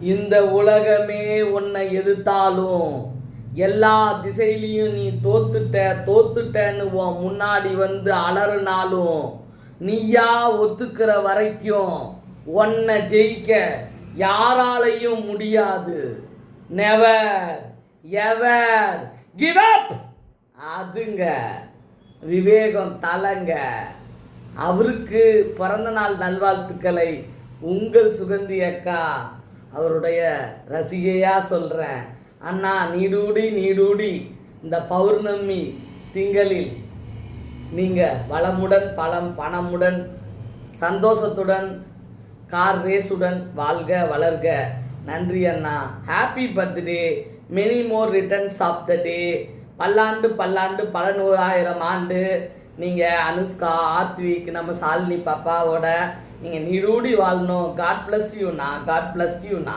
இந்த உலகமே உன்னை எதிர்த்தாலும் எல்லா திசையிலையும் நீ தோத்துட்டன்னு உன் முன்னாடி வந்து அலறுனாலும் நீயா ஒத்துக்கிற வரைக்கும் உன்னை ஜெயிக்க யாராலையும் முடியாது. Never ever give up. அதுங்க விவேகம் தலைங்க. அவருக்கு பிறந்தநாள் நல்வாழ்த்துக்களை உங்கள் சுகந்தி அக்கா அவருடைய ரசிகையாக சொல்கிறேன். அண்ணா நீடூடி இந்த பௌர்ணமி திங்களில் நீங்கள் வளமுடன் பணமுடன் சந்தோஷத்துடன் கார் ரேஸுடன் வாழ்க வளர்க. நன்றி அண்ணா. Happy birthday. Many more returns of the day. பல்லாண்டு பல 100,000 ஆண்டு நீங்கள் அனுஷ்கா ஆத்விக் நம்ம சாலினி பாப்பாவோட நீங்கள் நீடூடி வாழணும். God bless யூண்ணா.